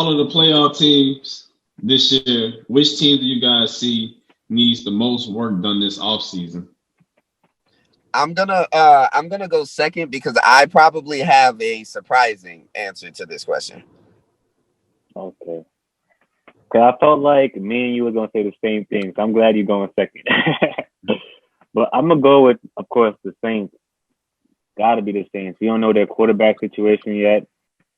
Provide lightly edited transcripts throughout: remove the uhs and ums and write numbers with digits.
all of the playoff teams this year, which team do you guys see needs the most work done this offseason? I'm gonna go second because I probably have a surprising answer to this question. Okay. Cause I felt like me and you were gonna say the same thing, so I'm glad you're going second. But I'm gonna go with, of course, the Saints. Got to be the Saints. We don't know their quarterback situation yet.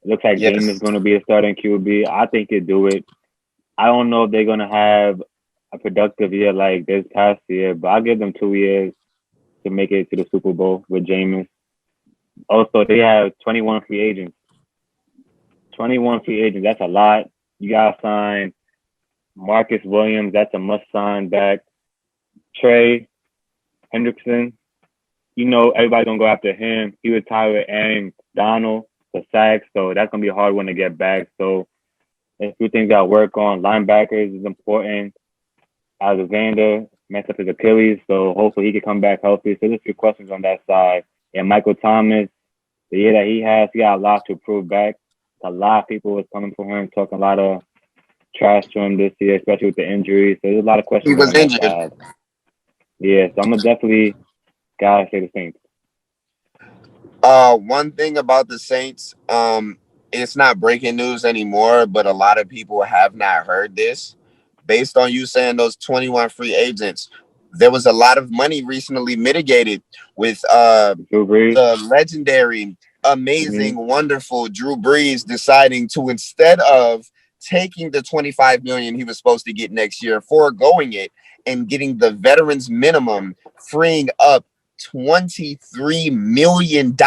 It looks like James is Yes. going to be a starting QB. I think he'll do it. I don't know if they're going to have a productive year like this past year, but I'll give them 2 years to make it to the Super Bowl with Jameis. Also, they have 21 free agents. 21 free agents, that's a lot. You got to sign Marcus Williams. That's a must sign back. Trey Hendrickson. You know, everybody's going to go after him. He retired Aaron Donald for sacks, so that's going to be a hard one to get back. So, a few things got to work on. Linebackers is important. Alexander messed up his Achilles, so hopefully he can come back healthy. So there's a few questions on that side. And Michael Thomas, the year that he got a lot to prove back. A lot of people was coming for him, talking a lot of trash to him this year, especially with the injuries. So there's a lot of He questions was on that injured. side. Yeah, so I'm gonna definitely gotta say the Saints. One thing about the Saints, it's not breaking news anymore, but a lot of people have not heard this. Based on you saying those 21 free agents, there was a lot of money recently mitigated with Drew Brees. the legendary, Mm-hmm. amazing, wonderful Drew Brees deciding to, instead of taking the 25 million he was supposed to get next year, foregoing it and getting the veterans minimum, freeing up $23 million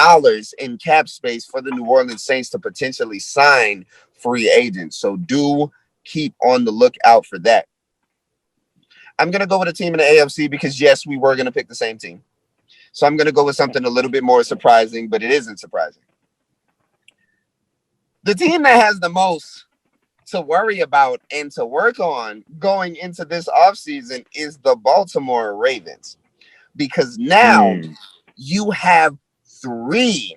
in cap space for the New Orleans Saints to potentially sign free agents. So do keep on the lookout for that. I'm gonna go with a team in the AFC because yes, we were gonna pick the same team. So I'm gonna go with something a little bit more surprising, but it isn't surprising. The team that has the most to worry about and to work on going into this offseason is the Baltimore Ravens. Because now Mm. you have 3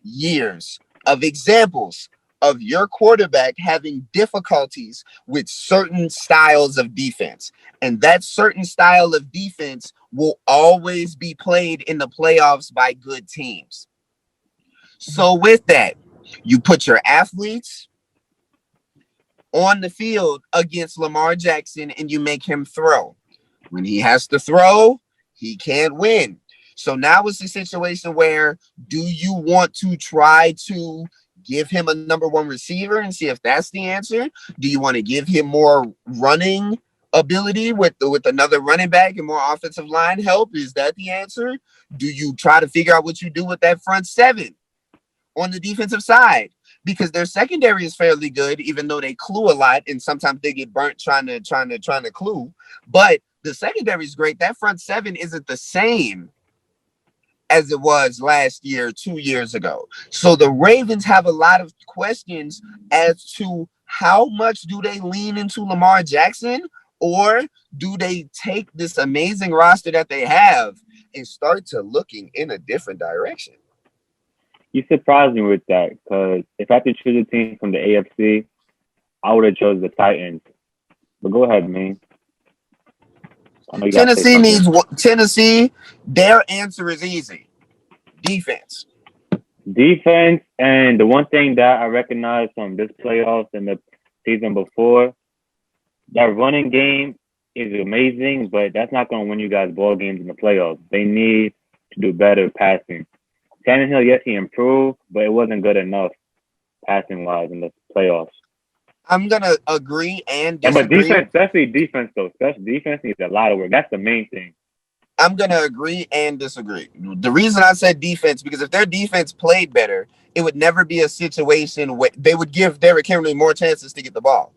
years of examples of your quarterback having difficulties with certain styles of defense. And that certain style of defense will always be played in the playoffs by good teams. So, with that, you put your athletes on the field against Lamar Jackson and you make him throw. When he has to throw, he can't win. So now it's a situation where do you want to try to give him a number one receiver and see if that's the answer? Do you want to give him more running ability with another running back and more offensive line help? Is that the answer? Do you try to figure out what you do with that front seven on the defensive side? Because their secondary is fairly good, even though they clue a lot, and sometimes they get burnt trying to clue. But the secondary is great. That front seven isn't the same as it was last year, 2 years ago. So the Ravens have a lot of questions as to how much do they lean into Lamar Jackson, or do they take this amazing roster that they have and start to looking in a different direction? You surprised me with that because if I had to choose a team from the AFC, I would have chose the Titans. But go ahead, man. I know you got to say something. Tennessee. Their answer is easy: defense. Defense, and the one thing that I recognize from this playoffs and the season before, that running game is amazing, but that's not going to win you guys ball games in the playoffs. They need to do better passing. Tannehill, yes, he improved, but it wasn't good enough passing wise in the playoffs. I'm gonna agree and And but disagree. defense, especially defense though, especially defense needs a lot of work. That's the main thing. I'm gonna agree and disagree. The reason I said defense because if their defense played better, it would never be a situation where they would give Derrick Henry more chances to get the ball.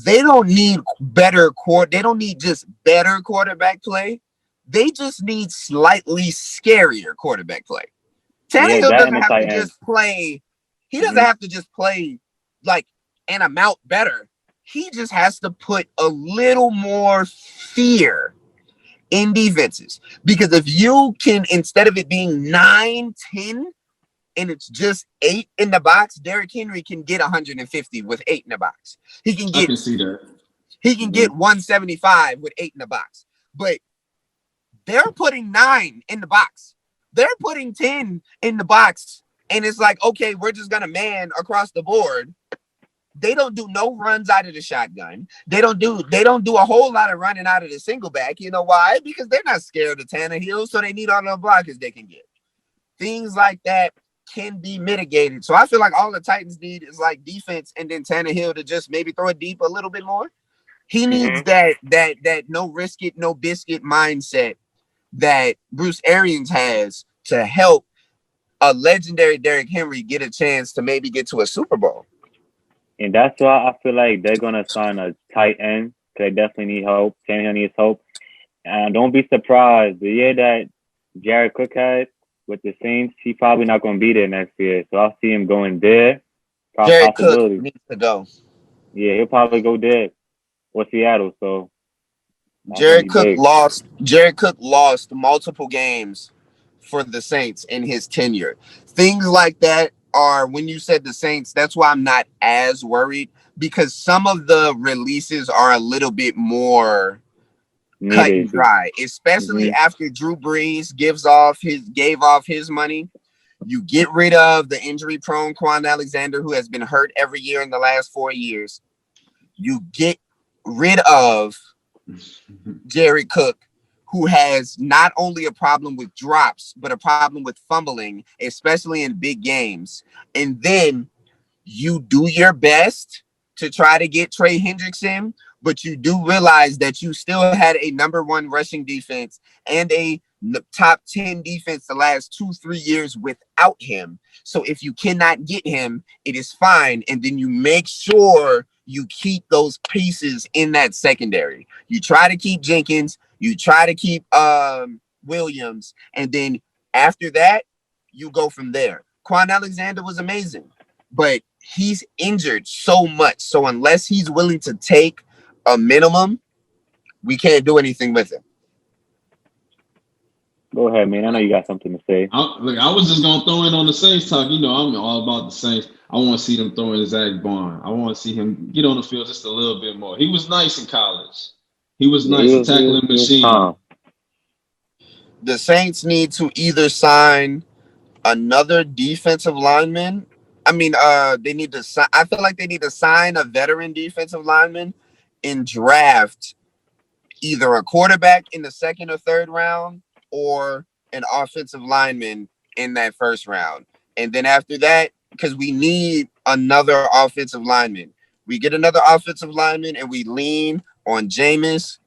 They don't need better court. They don't need just better quarterback play. They just need slightly scarier quarterback play. Yeah, Tannehill that and doesn't the have tight to ends. just play. He doesn't Hmm. have to just play like an amount better. He just has to put a little more fear in defenses. Because if you can, instead of it being 9, 10 and it's just 8 in the box, Derrick Henry can get 150 with 8 in the box. He can I get can see that. 175 with 8 in the box. But they're putting 9 in the box. They're putting 10 in the box. And it's like, okay, we're just gonna man across the board. They don't do no runs out of the shotgun. They don't do a whole lot of running out of the single back. You know why? Because they're not scared of Tannehill, so they need all the blockers they can get. Things like that can be mitigated. So I feel like all the Titans need is like defense, and then Tannehill to just maybe throw it deep a little bit more. He needs that no risk it, no biscuit mindset that Bruce Arians has to help a legendary Derrick Henry get a chance to maybe get to a Super Bowl. And that's why I feel like they're gonna sign a tight end. They definitely need help. Tannehill needs help. And don't be surprised. The year that Jared Cook had with the Saints, he's probably not gonna be there next year. So I'll see him going there. Jared Cook needs to go. Yeah, he'll probably go there or Seattle. So Jared Cook lost multiple games for the Saints in his tenure. Things like that are, when you said the Saints, that's why I'm not as worried, because some of the releases are a little bit more cut and dry, especially after Drew Brees gave off his money. You get rid of the injury-prone Quan Alexander, who has been hurt every year in the last 4 years. You get rid of Jared Cook, who has not only a problem with drops, but a problem with fumbling, especially in big games. And then you do your best to try to get Trey Hendrickson, but you do realize that you still had a number 1 rushing defense and a top 10 defense the last 2-3 years without him. So if you cannot get him, it is fine. And then you make sure you keep those pieces in that secondary. You try to keep Jenkins, you try to keep Williams, and then after that, you go from there. Quan Alexander was amazing, but he's injured so much. So unless he's willing to take a minimum, we can't do anything with him. Go ahead, man. I know you got something to say. I was just gonna throw in on the Saints talk. You know, I'm all about the Saints. I want to see them throwing Zach Bond. I want to see him get on the field just a little bit more. He was nice in college. He was nice, a tackling machine. The Saints need to either sign another defensive lineman. I mean, they need to. I feel like they need to sign a veteran defensive lineman and draft either a quarterback in the 2nd or 3rd round, or an offensive lineman in that 1st round. And then after that, because we need another offensive lineman, we get another offensive lineman and we lean on Jameis,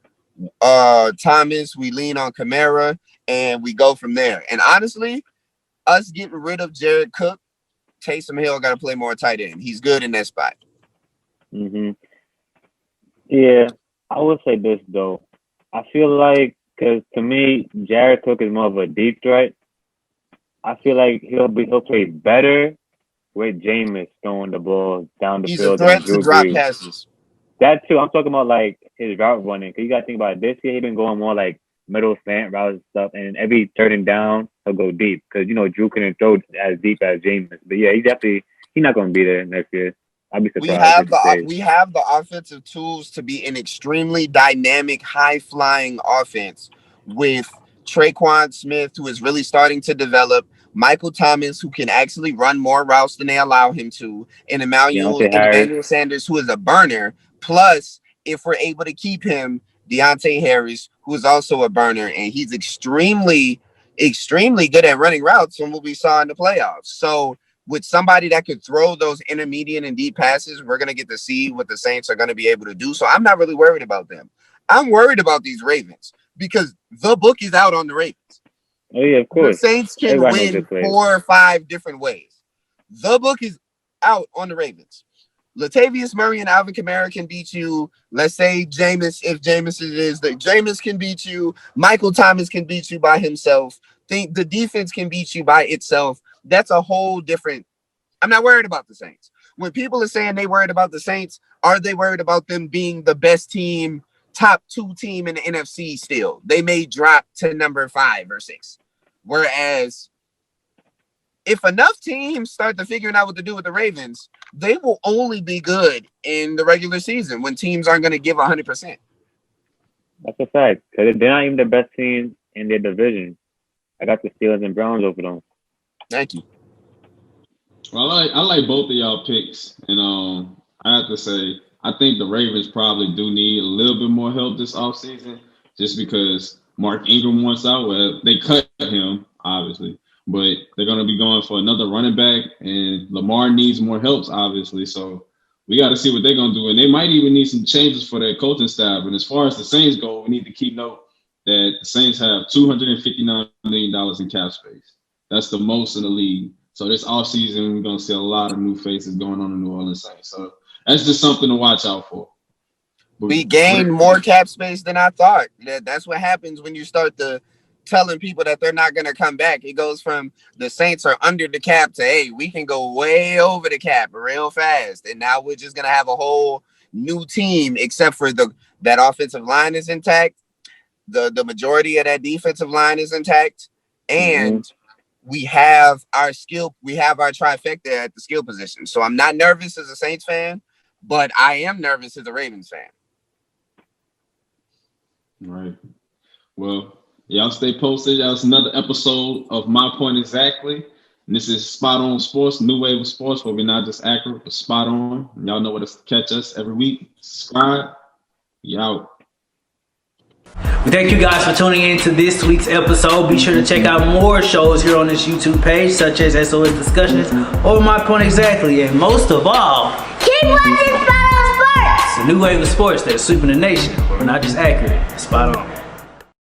Thomas, we lean on Kamara, and we go from there. And honestly, us getting rid of Jared Cook, Taysom Hill got to play more tight end. He's good in that spot. Yeah, I would say this though. I feel like, because to me, Jared Cook is more of a deep threat. I feel like he'll play better with Jameis throwing the ball down the field. He's a threat to drop passes. That too. I'm talking about like his route running. Because you got to think about it. This year, he's been going more like middle slant routes and stuff. And every turn and down, he'll go deep. Because, you know, Drew couldn't throw as deep as Jameis. But yeah, he's not going to be there next year. I'd be surprised. We have the offensive tools to be an extremely dynamic, high-flying offense with Traquan Smith, who is really starting to develop, Michael Thomas, who can actually run more routes than they allow him to, and Emmanuel Sanders, who is a burner. Plus, if we're able to keep him, Deontay Harris, who is also a burner, and he's extremely, extremely good at running routes from what we saw in the playoffs. So with somebody that could throw those intermediate and deep passes, we're going to get to see what the Saints are going to be able to do. So I'm not really worried about them. I'm worried about these Ravens because the book is out on the Ravens. Oh, yeah, of course. The Saints can win 4 or 5 different ways. The book is out on the Ravens. Latavius Murray and Alvin Kamara can beat you. Let's say Jameis, if Jameis it is, that Jameis can beat you. Michael Thomas can beat you by himself. The defense can beat you by itself. That's a whole different. I'm not worried about the Saints. When people are saying they worried about the Saints, are they worried about them being the best team, top 2 team in the NFC still? They may drop to number 5 or 6. Whereas if enough teams start to figuring out what to do with the Ravens, they will only be good in the regular season when teams aren't going to give 100%. That's a fact. Because they're not even the best team in their division. I got the Steelers and Browns over them. Thank you. Well, I like both of y'all picks, and I have to say I think the Ravens probably do need a little bit more help this offseason, just because Mark Ingram wants out. Well, they cut him obviously, but they're going to be going for another running back, and Lamar needs more help obviously. So we got to see what they're going to do, and they might even need some changes for their coaching staff. And as far as the Saints go, we need to keep note that the Saints have $259 million in cap space. That's the most in the league. So this offseason, we're going to see a lot of new faces going on in New Orleans Saints. So that's just something to watch out for. We gained more cap space than I thought. That's what happens when you start telling people that they're not going to come back. It goes from the Saints are under the cap to, hey, we can go way over the cap real fast. And now we're just going to have a whole new team, except for that offensive line is intact. The majority of that defensive line is intact. And we have our trifecta at the skill position. So I'm not nervous as a Saints fan, but I am nervous as a Ravens fan. Right. Well, y'all stay posted. That's another episode of My Point Exactly. And this is Spot On Sports, new wave of sports, where we're not just accurate, but spot on. And y'all know where to catch us every week. Subscribe. We out. We thank you guys for tuning in to this week's episode. Be sure to check out more shows here on this YouTube page, such as SOS Discussions or My Point Exactly. And most of all, keep watching Spot On Sports! it's a new wave of sports that's sweeping the nation. We're not just accurate, spot on.